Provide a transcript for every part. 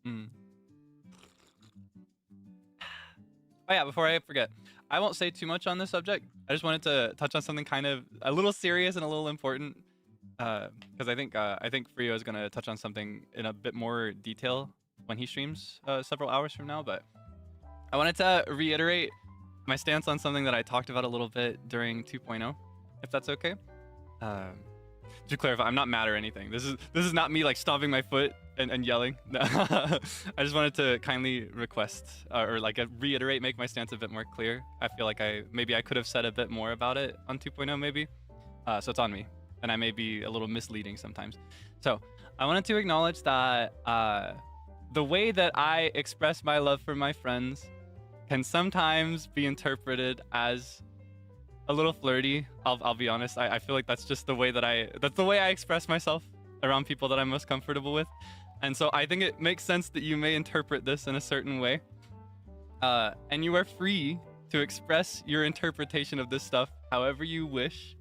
Mm. Oh yeah, before I forget, I won't say too much on this subject. I just wanted to touch on something kind of a little serious and a little important, because I think Frio is gonna touch on something in a bit more detail when he streams several hours from now. But I wanted to reiterate my stance on something that I talked about a little bit during 2.0, if that's okay. To clarify, I'm not mad or anything. This is not me like stomping my foot and yelling. I just wanted to kindly request or like reiterate, make my stance a bit more clear. I feel like maybe I could have said a bit more about it on 2.0 maybe. So it's on me, and I may be a little misleading sometimes. So I wanted to acknowledge that the way that I express my love for my friends can sometimes be interpreted as a little flirty. I'll be honest. I feel like that's just the way that that's the way I express myself around people that I'm most comfortable with. And so I think it makes sense that you may interpret this in a certain way. And you are free to express your interpretation of this stuff however you wish.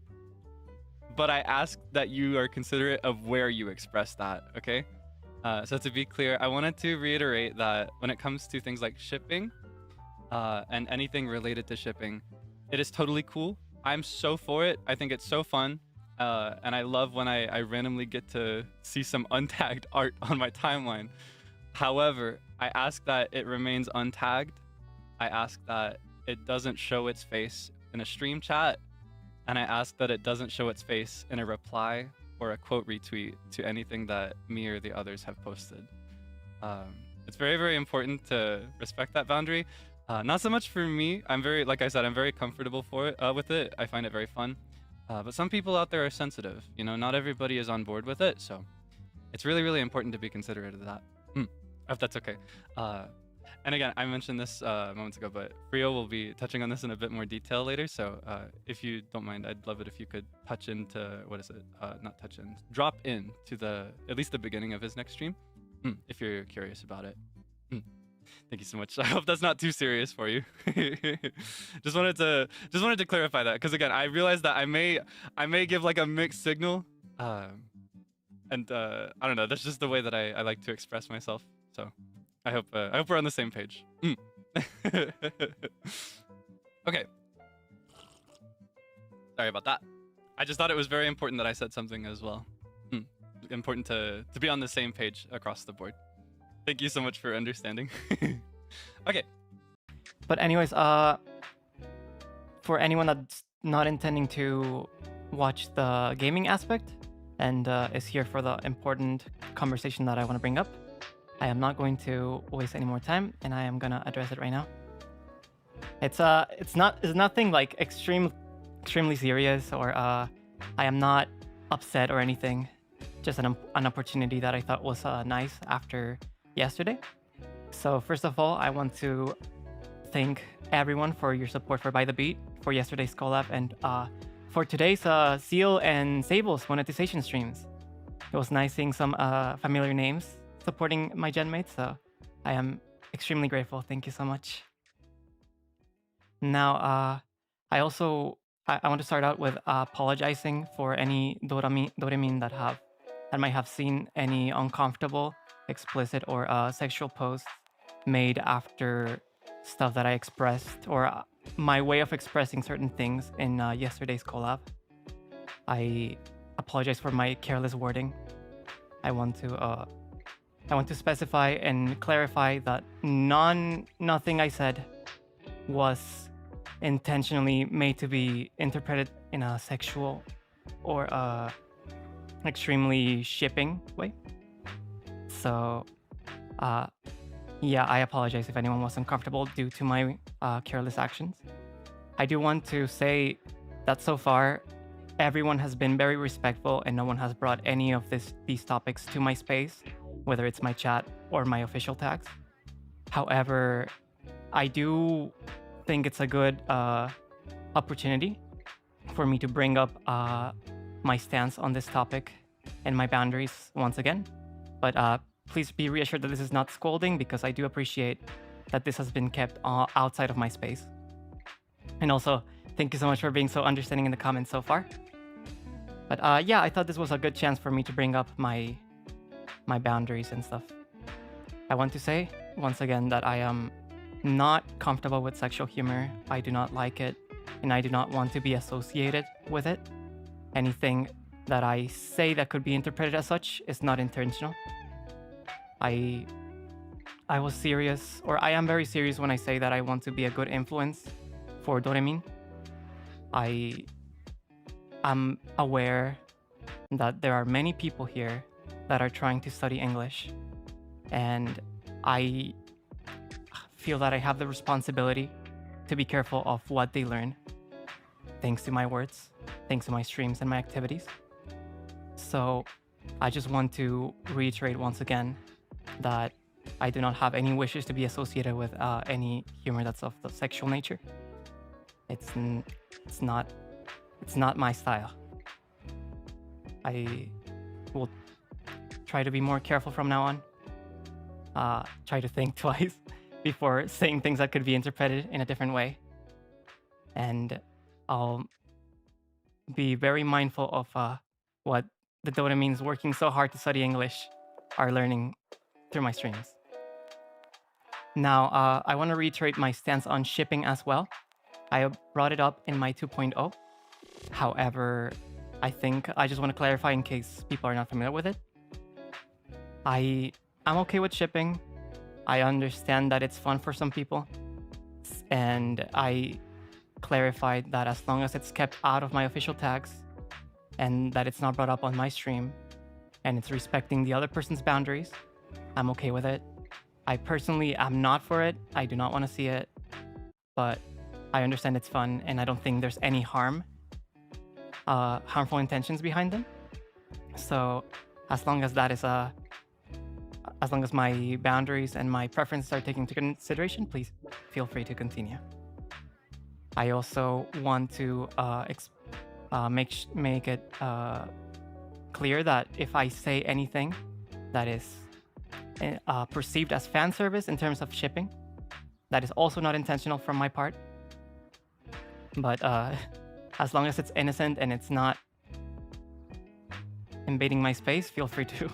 But I ask that you are considerate of where you express that, okay? So to be clear, I wanted to reiterate that when it comes to things like shipping and anything related to shipping, it is totally cool. I'm so for it. I think it's so fun. And I love when I randomly get to see some untagged art on my timeline. However, I ask that it remains untagged. I ask that it doesn't show its face in a stream chat. And I ask that it doesn't show its face in a reply or a quote retweet to anything that me or the others have posted. It's very, very important to respect that boundary. Not so much for me. Like I said, I'm very comfortable with it. I find it very fun. But some people out there are sensitive. You know, not everybody is on board with it. So it's really, really important to be considerate of that. If that's okay. And again, I mentioned this moments ago, but Frio will be touching on this in a bit more detail later. So if you don't mind, I'd love it if you could touch into, drop in to at least the beginning of his next stream, if you're curious about it. Thank you so much. I hope that's not too serious for you. just wanted to clarify that, because again, I realized that I may give like a mixed signal, and I don't know. That's just the way that I like to express myself. So I hope we're on the same page. Okay. Sorry about that. I just thought it was very important that I said something as well. Important to be on the same page across the board. Thank you so much for understanding. Okay. But anyways, for anyone that's not intending to watch the gaming aspect and is here for the important conversation that I want to bring up, I am not going to waste any more time, and I am gonna address it right now. It's nothing like extremely serious, or I am not upset or anything. Just an opportunity that I thought was nice after yesterday. So first of all, I want to thank everyone for your support for By the Beat, for yesterday's collab, and for today's Seal and Sable's monetization streams. It was nice seeing some familiar names supporting my gen mates, so I am extremely grateful. Thank you so much. Now, I want to start out with apologizing for any doremin that might have seen any uncomfortable, explicit, or sexual posts made after stuff that I expressed, or my way of expressing certain things in yesterday's collab. I apologize for my careless wording. I want to specify and clarify that nothing I said was intentionally made to be interpreted in a sexual or extremely shipping way. So yeah, I apologize if anyone was uncomfortable due to my careless actions. I do want to say that so far everyone has been very respectful, and no one has brought any of these topics to my space, whether it's my chat or my official tags. However, I do think it's a good opportunity for me to bring up my stance on this topic and my boundaries once again. But please be reassured that this is not scolding, because I do appreciate that this has been kept outside of my space. And also, thank you so much for being so understanding in the comments so far. But yeah, I thought this was a good chance for me to bring up my boundaries and stuff. I want to say once again that I am not comfortable with sexual humor. I do not like it, and I do not want to be associated with it. Anything that I say that could be interpreted as such is not intentional. I was serious, or I am very serious when I say that I want to be a good influence for Doremin. I am aware that there are many people here that are trying to study English, and I feel that I have the responsibility to be careful of what they learn, thanks to my words, thanks to my streams and my activities. So I just want to reiterate once again that I do not have any wishes to be associated with any humor that's of the sexual nature. It's not my style. I will try to be more careful from now on. Try to think twice before saying things that could be interpreted in a different way. And I'll be very mindful of what the Doremins working so hard to study English are learning through my streams. Now, I want to reiterate my stance on shipping as well. I brought it up in my 2.0. However, I think I just want to clarify in case people are not familiar with it. I'm okay with shipping. I understand that it's fun for some people. And I clarified that as long as it's kept out of my official tags and that it's not brought up on my stream and it's respecting the other person's boundaries, I'm okay with it. I personally am not for it. I do not want to see it, but I understand it's fun and I don't think there's any harmful intentions behind them. So as long as that is as long as my boundaries and my preferences are taken into consideration, please feel free to continue. I also want to make it clear that if I say anything that is perceived as fan service in terms of shipping, that is also not intentional from my part. But as long as it's innocent and it's not invading my space, feel free to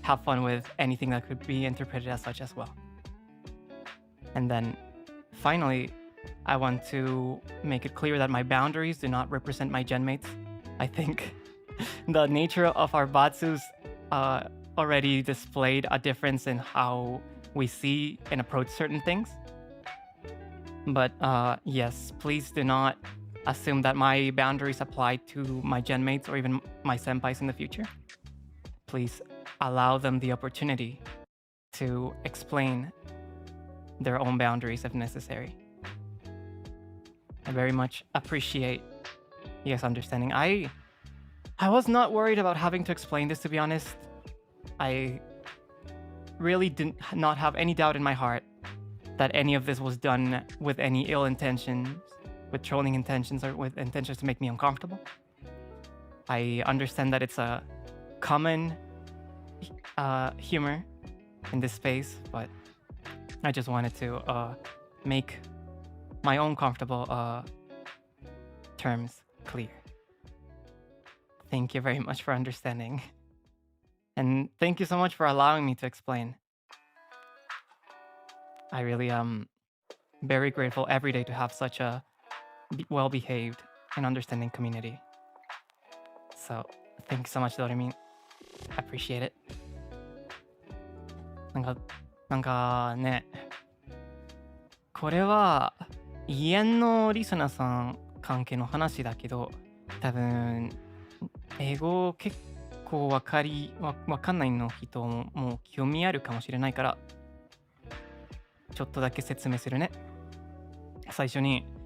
have fun with anything that could be interpreted as such as well. And then finally, I want to make it clear that my boundaries do not represent my genmates. I think the nature of our Batsus already displayed a difference in how we see and approach certain things. But yes, please do not assume that my boundaries apply to my genmates or even my senpais in the future. Please allow them the opportunity to explain their own boundaries if necessary. I very much appreciate you guys' understanding. I was not worried about having to explain this, to be honest. I really did not have any doubt in my heart that any of this was done with any ill intentions, with trolling intentions, or with intentions to make me uncomfortable. I understand that it's a common humor in this space, but I just wanted to make my own comfortable terms clear. Thank you very much for understanding. And thank you so much for allowing me to explain. I really am very grateful every day to have such a well-behaved and understanding community. So, thank you so much, Doremin. I appreciate it. なんかね、これはイエンのリスナーさん関係の話だけど、多分英語結構わかんないの人も興味あるかもしれないから、ちょっとだけ説明するね。最初に